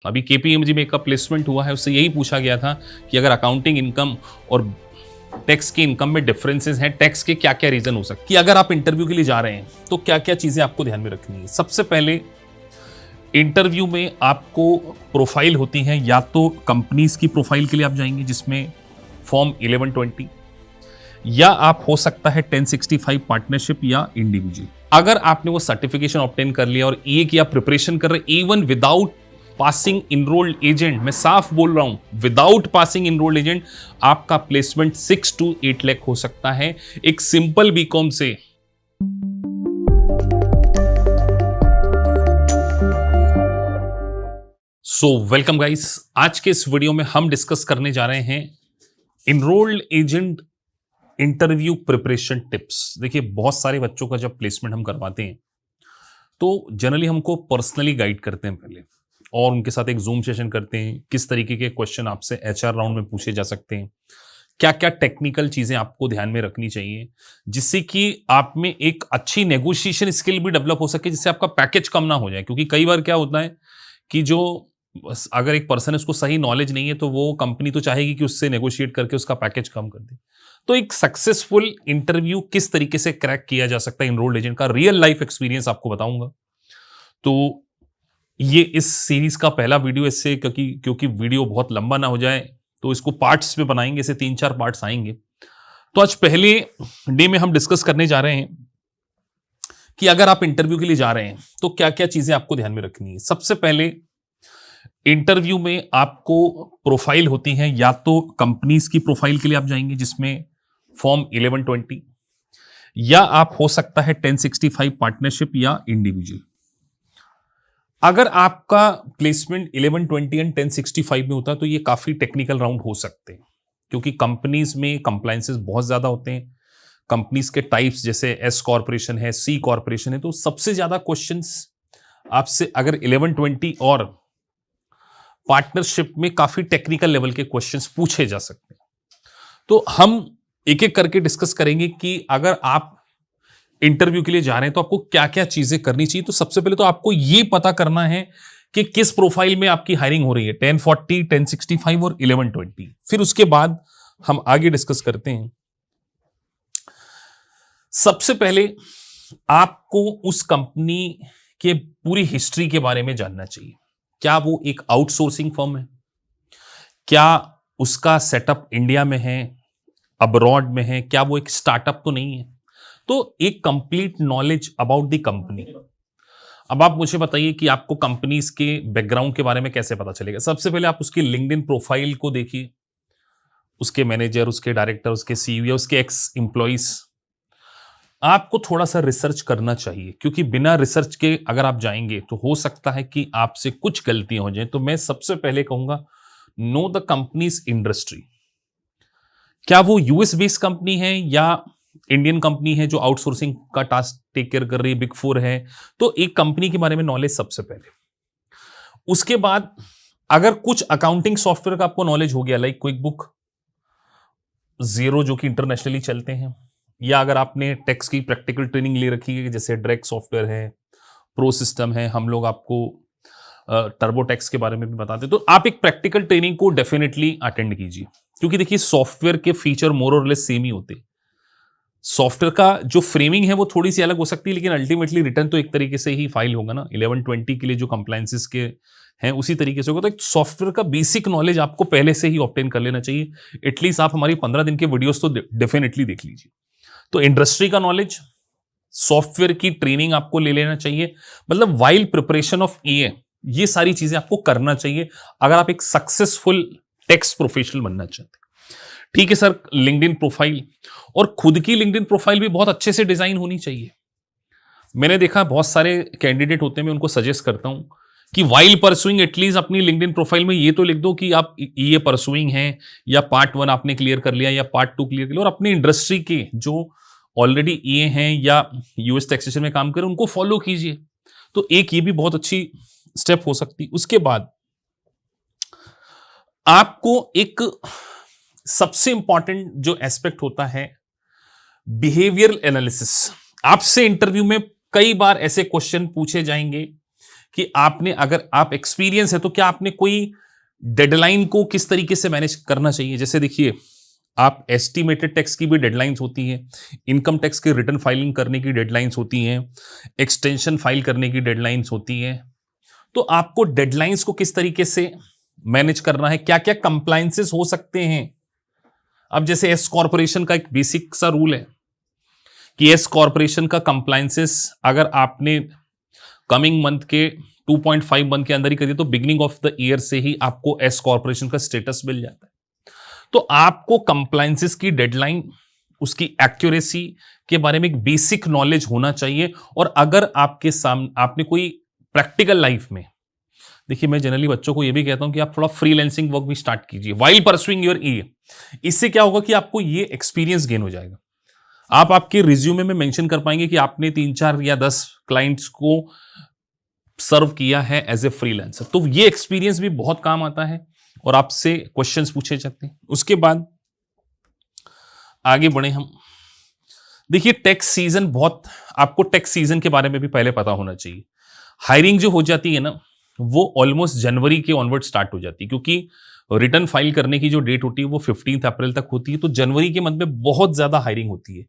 अभी केपीएमजी में एक प्लेसमेंट हुआ है, उससे यही पूछा गया था कि अगर अकाउंटिंग इनकम और टैक्स की इनकम में डिफरेंसेस हैं, टैक्स के क्या क्या रीजन हो सकते हैं, कि अगर आप इंटरव्यू के लिए जा रहे हैं तो क्या क्या चीजें आपको ध्यान में रखनी है। सबसे पहले इंटरव्यू में आपको प्रोफाइल होती है, या तो कंपनीज की प्रोफाइल के लिए आप जाएंगे जिसमें फॉर्म 1120, या आप हो सकता है 1065 पार्टनरशिप या इंडिविजुअल। अगर आपने वो सर्टिफिकेशन ऑब्टेन कर लिया और एक या प्रिपरेशन कर रहे even without passing enrolled agent, मैं साफ बोल रहा हूं विदाउट पासिंग इनरोल्ड एजेंट, आपका प्लेसमेंट 6 to 8 लाख हो सकता है एक सिंपल बीकॉम से। वेलकम गाइस, आज के इस वीडियो में हम डिस्कस करने जा रहे हैं enrolled agent interview preparation tips. देखिए, बहुत सारे बच्चों का जब प्लेसमेंट हम करवाते हैं तो जनरली हमको पर्सनली गाइड करते हैं पहले, और उनके साथ एक जूम सेशन करते हैं, किस तरीके के क्वेश्चन आपसे एचआर राउंड में पूछे जा सकते हैं, क्या क्या टेक्निकल चीजें आपको ध्यान में रखनी चाहिए जिससे कि आप में एक अच्छी नेगोशिएशन स्किल भी डेवलप हो सके, जिससे आपका पैकेज कम ना हो जाए। क्योंकि कई बार क्या होता है कि जो अगर एक पर्सन है उसको सही नॉलेज नहीं है तो वो कंपनी तो चाहेगी कि उससे नेगोशिएट करके उसका पैकेज कम कर दे। तो एक सक्सेसफुल इंटरव्यू किस तरीके से क्रैक किया जा सकता है इनरोल्ड एजेंट का रियल लाइफ एक्सपीरियंस आपको बताऊंगा। तो ये इस सीरीज का पहला वीडियो, इससे क्योंकि वीडियो बहुत लंबा ना हो जाए तो इसको पार्ट्स में बनाएंगे, इसे 3-4 पार्ट्स आएंगे। तो आज पहले डे में हम डिस्कस करने जा रहे हैं कि अगर आप इंटरव्यू के लिए जा रहे हैं तो क्या क्या चीजें आपको ध्यान में रखनी है। सबसे पहले इंटरव्यू में आपको प्रोफाइल होती है, या तो कंपनीज की प्रोफाइल के लिए आप जाएंगे जिसमें फॉर्म 1120, या आप हो सकता है 1065 पार्टनरशिप या इंडिविजुअल। अगर आपका प्लेसमेंट 1120 एंड 1065 में होता है तो ये काफी टेक्निकल राउंड हो सकते हैं, क्योंकि कंपनीज में कंप्लायंसेस बहुत ज्यादा होते हैं। कंपनीज के टाइप्स जैसे एस कॉर्पोरेशन है, सी कॉर्पोरेशन है, तो सबसे ज्यादा क्वेश्चंस आपसे अगर 1120 और पार्टनरशिप में काफी टेक्निकल लेवल के क्वेश्चंस पूछे जा सकते हैं। तो हम एक एक करके डिस्कस करेंगे कि अगर आप इंटरव्यू के लिए जा रहे हैं तो आपको क्या क्या चीजें करनी चाहिए। तो सबसे पहले तो आपको यह पता करना है कि किस प्रोफाइल में आपकी हायरिंग हो रही है, 1040, 1065 और 1120। फिर उसके बाद हम आगे डिस्कस करते हैं। सबसे पहले आपको उस कंपनी के पूरी हिस्ट्री के बारे में जानना चाहिए। क्या वो एक आउटसोर्सिंग फर्म है, क्या उसका सेटअप इंडिया में है, अब्रॉड में है, क्या वो एक स्टार्टअप तो नहीं है। तो एक complete knowledge about the company. अब आप मुझे बताइए कि आपको कंपनीज के बैकग्राउंड के बारे में कैसे पता चलेगा। सबसे पहले आप उसकी लिंक्डइन प्रोफाइल को देखिए, उसके मैनेजर, उसके डायरेक्टर, उसके सीईओ, उसके एक्स एम्प्लॉइज। आपको थोड़ा सा रिसर्च करना चाहिए, क्योंकि बिना रिसर्च के अगर आप जाएंगे तो हो सकता है कि आपसे कुछ गलतियां हो जाए। तो मैं सबसे पहले कहूंगा, नो द कंपनीज इंडस्ट्री। क्या वो यूएस बेस्ड कंपनी है या इंडियन कंपनी है जो आउटसोर्सिंग का टास्क टेक केयर कर रही है, बिग फोर है। तो एक कंपनी के बारे में नॉलेज सबसे पहले। उसके बाद अगर कुछ अकाउंटिंग सॉफ्टवेयर का आपको नॉलेज हो गया, लाइक क्विक बुक, जीरो जो कि इंटरनेशनली चलते हैं, या अगर आपने टैक्स की प्रैक्टिकल ट्रेनिंग ले रखी है जैसे ड्रैक सॉफ्टवेयर है, प्रो सिस्टम है, हम लोग आपको टर्बो टैक्स के बारे में भी बताते हैं, तो आप एक प्रैक्टिकल ट्रेनिंग को डेफिनेटली अटेंड कीजिए। क्योंकि देखिए, सॉफ्टवेयर के फीचर मोर और लेस सेम ही होते हैं। सॉफ्टवेयर का जो फ्रेमिंग है वो थोड़ी सी अलग हो सकती है, लेकिन अल्टीमेटली रिटर्न तो एक तरीके से ही फाइल होगा ना। 1120 के लिए जो कंप्लायंसेस के हैं उसी तरीके से होगा। तो एक सॉफ्टवेयर का बेसिक नॉलेज आपको पहले से ही ऑब्टेन कर लेना चाहिए। एटलीस्ट आप हमारी 15 दिन के वीडियोस तो डेफिनेटली देख लीजिए। तो इंडस्ट्री का नॉलेज, सॉफ्टवेयर की ट्रेनिंग आपको ले लेना चाहिए। मतलब वाइल प्रिपरेशन ऑफ ईए, ये सारी चीजें आपको करना चाहिए अगर आप एक सक्सेसफुल टैक्स प्रोफेशनल बनना चाहते हैं। ठीक है सर, लिंक्डइन प्रोफाइल, और खुद की लिंक्डइन प्रोफाइल भी बहुत अच्छे से डिजाइन होनी चाहिए। मैंने देखा बहुत सारे कैंडिडेट होते हैं, मैं उनको सजेस्ट करता हूं कि वाइल परसुइंग एटलीस्ट अपनी लिंक्डइन प्रोफाइल में ये तो लिख दो कि आप ये परसुइंग हैं, या पार्ट 1 आपने क्लियर कर लिया या पार्ट 2 क्लियर कर लिया, और अपनी इंडस्ट्री के जो ऑलरेडी ये हैं या यूएस टैक्सेशन में काम करें उनको फॉलो कीजिए। तो एक ये भी बहुत अच्छी स्टेप हो सकती। उसके बाद आपको एक सबसे इंपॉर्टेंट जो एस्पेक्ट होता है, बिहेवियरल एनालिसिस। आपसे इंटरव्यू में कई बार ऐसे क्वेश्चन पूछे जाएंगे कि आपने, अगर आप एक्सपीरियंस है तो क्या आपने कोई डेडलाइन को किस तरीके से मैनेज करना चाहिए। जैसे देखिए, आप एस्टिमेटेड टैक्स की भी डेडलाइंस होती हैं, इनकम टैक्स की रिटर्न फाइलिंग करने की डेडलाइंस होती हैं, एक्सटेंशन फाइल करने की डेडलाइंस होती हैं। तो आपको डेडलाइंस को किस तरीके से मैनेज करना है, क्या क्या कंप्लायंसेस हो सकते हैं। अब जैसे एस कॉर्पोरेशन का एक बेसिक सा रूल है कि एस कॉर्पोरेशन का कंप्लायंसेस अगर आपने कमिंग मंथ के 2.5 मंथ के अंदर ही करिए तो बिगिनिंग ऑफ द ईयर से ही आपको एस कॉर्पोरेशन का स्टेटस मिल जाता है। तो आपको कंप्लायंसेस की डेडलाइन, उसकी एक्यूरेसी के बारे में एक बेसिक नॉलेज होना चाहिए। और अगर आपके सामने आपने कोई प्रैक्टिकल लाइफ में, देखिए मैं जनरली बच्चों को यह भी कहता हूं कि आप थोड़ा फ्रीलांसिंग वर्क भी स्टार्ट कीजिए व्हाइल परसुइंग योर ई। इससे क्या होगा कि आपको ये एक्सपीरियंस गेन हो जाएगा। आप आपके रिज्यूमे में मेंशन कर पाएंगे कि आपने 3-4 या 10 क्लाइंट्स को सर्व किया है एज ए फ्रीलांसर। तो ये एक्सपीरियंस भी बहुत काम आता है और आपसे क्वेश्चंस पूछे जाते हैं। उसके बाद आगे बढ़े हम। देखिए टैक्स सीजन, बहुत आपको टैक्स सीजन के बारे में भी पहले पता होना चाहिए। हायरिंग जो हो जाती है ना, वो ऑलमोस्ट जनवरी के ऑनवर्ड स्टार्ट हो जाती है, क्योंकि रिटर्न फाइल करने की जो डेट होती है वो 15 अप्रैल तक होती है। तो जनवरी के मंथ में बहुत ज्यादा हायरिंग होती है।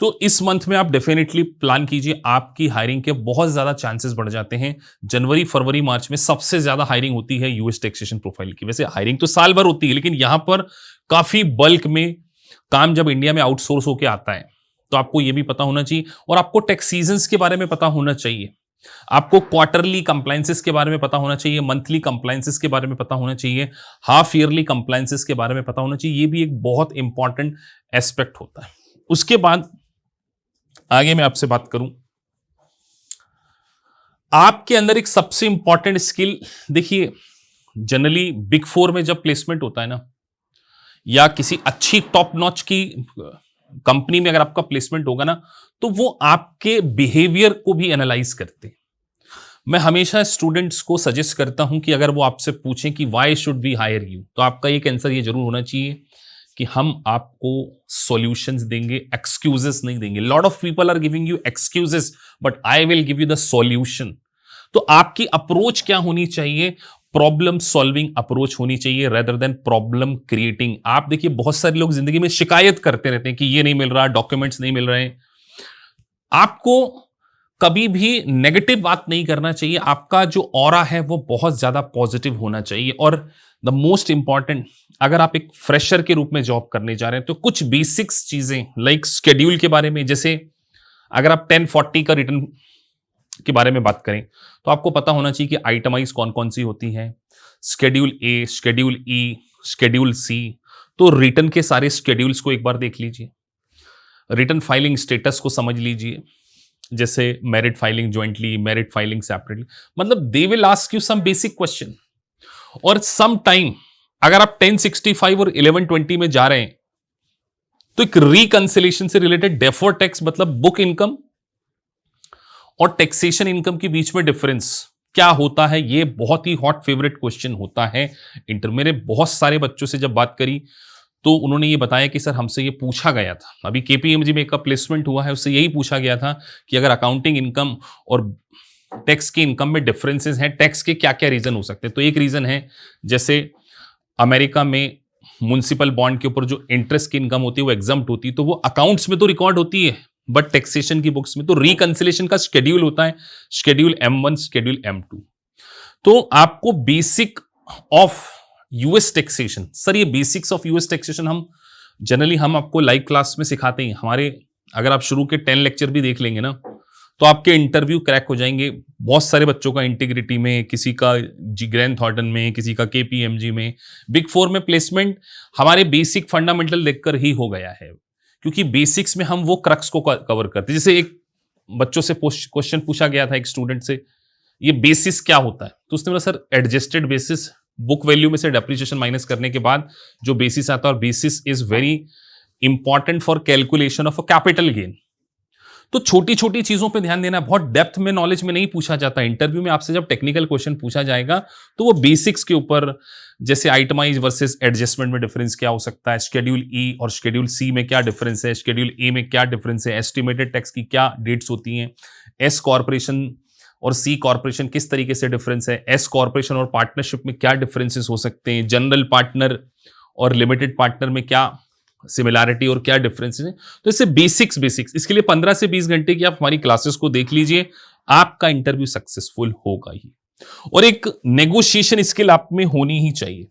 तो इस मंथ में आप डेफिनेटली प्लान कीजिए, आपकी हायरिंग के बहुत ज्यादा चांसेस बढ़ जाते हैं। जनवरी, फरवरी, मार्च में सबसे ज्यादा हायरिंग होती है यूएस टैक्सेशन प्रोफाइल की। वैसे हायरिंग तो साल भर होती है, लेकिन यहां पर काफी बल्क में काम जब इंडिया में आउटसोर्स होकर आता है तो आपको यह भी पता होना चाहिए। और आपको टैक्स सीजन्स के बारे में पता होना चाहिए, आपको क्वार्टरली कंप्लायंसेस के बारे में पता होना चाहिए, मंथली कंप्लायंसेस के बारे में पता होना चाहिए, हाफ ईयरली कंप्लायंसेस के बारे में पता होना चाहिए। ये भी एक बहुत इंपॉर्टेंट एस्पेक्ट होता है। उसके बाद आगे मैं आपसे बात करूं, आपके अंदर एक सबसे इंपॉर्टेंट स्किल, देखिए जनरली बिग 4 में जब प्लेसमेंट होता है ना, या किसी अच्छी टॉप नॉच की कंपनी में अगर आपका प्लेसमेंट होगा ना, तो वो आपके बिहेवियर को भी एनालाइज करते हैं। मैं हमेशा स्टूडेंट्स को सजेस्ट करता हूं कि अगर वो आपसे पूछें कि why should we hire you, तो आपका एक आंसर ये जरूर होना चाहिए कि हम आपको सॉल्यूशंस देंगे, एक्सक्यूजेस नहीं देंगे। Lot of people are giving you excuses, but I will give you the solution. तो आपकी अप्रोच क्या होनी चाहिए? प्रॉब्लम सॉल्विंग अप्रोच होनी चाहिए रेदर देन प्रॉब्लम क्रिएटिंग। आप देखिए बहुत सारे लोग जिंदगी में शिकायत करते रहते हैं कि ये नहीं मिल रहा, डॉक्यूमेंट्स नहीं मिल रहे। आपको कभी भी नेगेटिव बात नहीं करना चाहिए। आपका जो ऑरा है वो बहुत ज्यादा पॉजिटिव होना चाहिए। और द मोस्ट इंपॉर्टेंट, अगर आप एक फ्रेशर के रूप में जॉब करने जा रहे हैं तो कुछ बेसिक्स चीजें लाइक शेड्यूल के बारे में, जैसे अगर आप 1040 का रिटर्न के बारे में बात करें तो आपको पता होना चाहिए कि आइटमाइज कौन कौन सी होती हैं, शेड्यूल ए, शेड्यूल ई, शेड्यूल सी। तो रिटर्न के सारे शेड्यूल्स को एक बार देख लीजिए, रिटर्न फाइलिंग स्टेटस को समझ लीजिए, जैसे married filing jointly, married filing separately, मतलब they will ask you some basic question. और सम टाइम अगर आप 1065 और 1120 में जा रहे हैं तो एक रिकंसिलेशन से रिलेटेड डेफर्ड टैक्स, मतलब बुक इनकम और टैक्सेशन इनकम के बीच में डिफरेंस क्या होता है, ये बहुत ही हॉट फेवरेट क्वेश्चन होता है इंटर। मेरे बहुत सारे बच्चों से जब बात करी तो उन्होंने ये बताया कि सर हमसे ये पूछा गया था, अभी केपीएमजी में एक प्लेसमेंट हुआ है, उससे यही पूछा गया था कि अगर अकाउंटिंग इनकम और टैक्स की इनकम में डिफरेंसेस हैं, टैक्स के क्या क्या रीजन हो सकते हैं। तो एक रीजन है, जैसे अमेरिका में म्युनिसिपल बॉन्ड के ऊपर जो इंटरेस्ट की इनकम होती है वो एग्जम्प्ट होती है, तो वो अकाउंट्स में तो रिकॉर्ड होती है बट टैक्सेशन की बुक्स में। तो रिकंसिलेशन का शेड्यूल होता है, शेड्यूल M1, शेड्यूल M2। तो आपको basic of US taxation, sir ये बेसिक्स ऑफ यूएस टैक्सेशन हम जनरली हम आपको लाइव क्लास में सिखाते हैं। हमारे अगर आप शुरू के 10 लेक्चर भी देख लेंगे ना तो आपके इंटरव्यू क्रैक हो जाएंगे। बहुत सारे बच्चों का इंटीग्रिटी में, किसी का ग्रैंड थॉर्टन में, किसी का केपीएमजी में, बिग 4 में प्लेसमेंट हमारे बेसिक फंडामेंटल देखकर ही हो गया है, क्योंकि बेसिक्स में हम वो क्रक्स को कवर करते हैं। जैसे एक बच्चों से क्वेश्चन पूछा गया था एक स्टूडेंट से, ये बेसिस क्या होता है, तो उसने बोला sir adjusted basis, book value में से डेप्रिसिएशन माइनस करने के बाद जो बेसिस आता है, और basis is very important for calculation of a capital gain. तो छोटी छोटी चीजों पे ध्यान देना, बहुत डेप्थ में नॉलेज में नहीं पूछा जाता। इंटरव्यू में आपसे जब टेक्निकल क्वेश्चन पूछा जाएगा तो वो बेसिक्स के ऊपर, जैसे आइटमाइज वर्सेस एडजस्टमेंट में डिफरेंस क्या हो सकता है, शेड्यूल ई और शेड्यूल सी में क्या डिफरेंस है, शेड्यूल ए में क्या डिफरेंस है, एस्टिमेटेड टैक्स की क्या डेट्स होती हैं, एस कॉर्पोरेशन और सी कॉर्पोरेशन किस तरीके से डिफरेंस है, एस कॉर्पोरेशन और पार्टनरशिप में क्या डिफरेंसेस हो सकते हैं, जनरल पार्टनर और लिमिटेड पार्टनर में क्या सिमिलैरिटी और क्या डिफरेंसेस है। तो इससे बेसिक्स इसके लिए 15 से 20 घंटे की आप हमारी क्लासेस को देख लीजिए, आपका इंटरव्यू सक्सेसफुल होगा ही। और एक नेगोशिएशन स्किल आप में होनी ही चाहिए।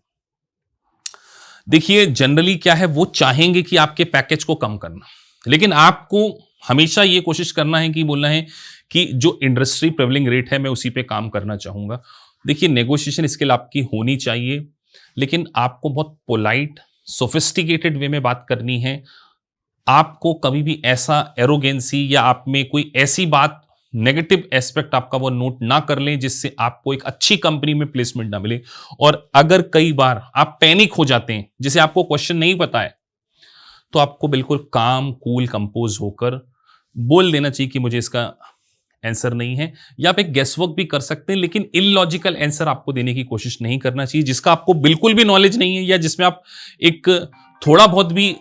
देखिए जनरली क्या है, वो चाहेंगे कि आपके पैकेज को कम करना, लेकिन आपको हमेशा ये कोशिश करना है कि बोलना है कि जो इंडस्ट्री प्रेवलिंग रेट है मैं उसी पे काम करना चाहूंगा। देखिए नेगोशिएशन स्किल आपकी होनी चाहिए, लेकिन आपको बहुत पोलाइट सोफिस्टिकेटेड वे में बात करनी है। आपको कभी भी ऐसा एरोगेंसी या आप में कोई ऐसी बात नेगेटिव एस्पेक्ट आपका वो नोट ना कर लें जिससे आपको एक अच्छी कंपनी में प्लेसमेंट ना मिले। और अगर कई बार आप पैनिक हो जाते हैं, जैसे आपको क्वेश्चन नहीं पता है, तो आपको बिल्कुल काम कूल कंपोज होकर बोल देना चाहिए कि मुझे इसका आंसर नहीं है, या आप एक गेस वर्क भी कर सकते हैं, लेकिन इलॉजिकल आंसर आपको देने की कोशिश नहीं करना चाहिए जिसका आपको बिल्कुल भी नॉलेज नहीं है, या जिसमें आप एक थोड़ा बहुत भी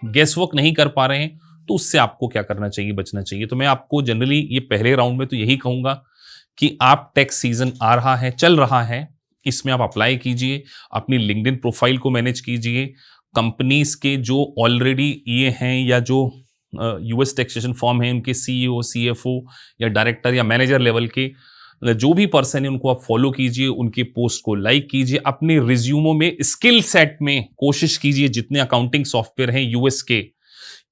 गेस वर्क नहीं कर पा रहे हैं, तो उससे आपको क्या करना चाहिए, बचना चाहिए। तो मैं आपको जनरली ये पहले राउंड में तो यही कहूंगा कि आप टैक्स सीजन आ रहा है, चल रहा है, इसमें आप अप्लाई कीजिए, अपनी लिंक्डइन प्रोफाइल को मैनेज कीजिए, कंपनीज के जो ऑलरेडी ये हैं या जो यूएस टैक्सेशन फॉर्म है उनके सीईओ, सीएफओ या डायरेक्टर या मैनेजर लेवल के जो भी पर्सन है उनको आप फॉलो कीजिए, उनके पोस्ट को लाइक कीजिए, अपने रिज्यूमो में स्किल सेट में कोशिश कीजिए जितने अकाउंटिंग सॉफ्टवेयर हैं यूएस के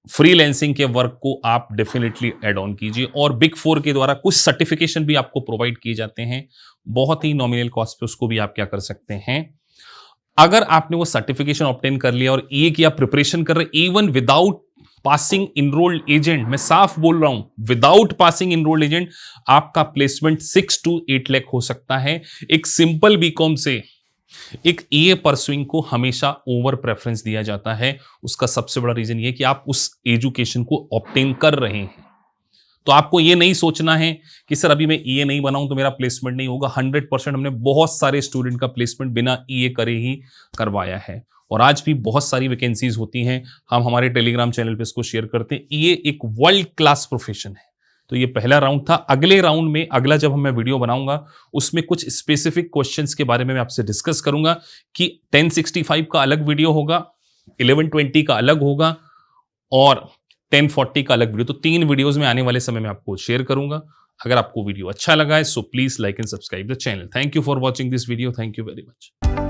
फ्रीलांसिंग के वर्क को आप डेफिनेटली ऐड ऑन कीजिए। और बिग 4 के द्वारा कुछ सर्टिफिकेशन भी आपको प्रोवाइड किए जाते हैं, बहुत ही नॉमिनल कॉस्ट पे, उसको भी आप क्या कर सकते हैं। अगर आपने वो सर्टिफिकेशन ऑब्टेन कर लिया और एक या प्रिपरेशन कर रहे, even without passing enrolled agent, मैं साफ बोल रहा हूं, विदाउट पासिंग इनरोल्ड एजेंट आपका प्लेसमेंट 6 to 8 लाख हो सकता है। एक सिंपल बीकॉम से एक ईए परसुइंग को हमेशा ओवर प्रेफरेंस दिया जाता है। उसका सबसे बड़ा रीजन ये कि आप उस एजुकेशन को ऑब्टेन कर रहे हैं। तो आपको ये नहीं सोचना है कि सर अभी मैं ईए नहीं बनाऊं तो मेरा प्लेसमेंट नहीं होगा। 100% हमने बहुत सारे स्टूडेंट का प्लेसमेंट बिना ईए करे ही करवाया है, और आज भी बहुत सारी वैकेंसीज होती हैं, हम हमारे टेलीग्राम चैनल पे इसको शेयर करते हैं। ईए एक वर्ल्ड क्लास प्रोफेशन है। तो ये पहला राउंड था। अगले राउंड में, अगला जब मैं वीडियो बनाऊंगा उसमें कुछ स्पेसिफिक क्वेश्चंस के बारे में मैं आपसे डिस्कस करूंगा कि 1065 का अलग वीडियो होगा, 1120 का अलग होगा और 1040 का अलग वीडियो। तो 3 वीडियोस में आने वाले समय में आपको शेयर करूंगा। अगर आपको वीडियो अच्छा लगा है so please like and subscribe the channel. Thank you for watching this video. Thank you very much.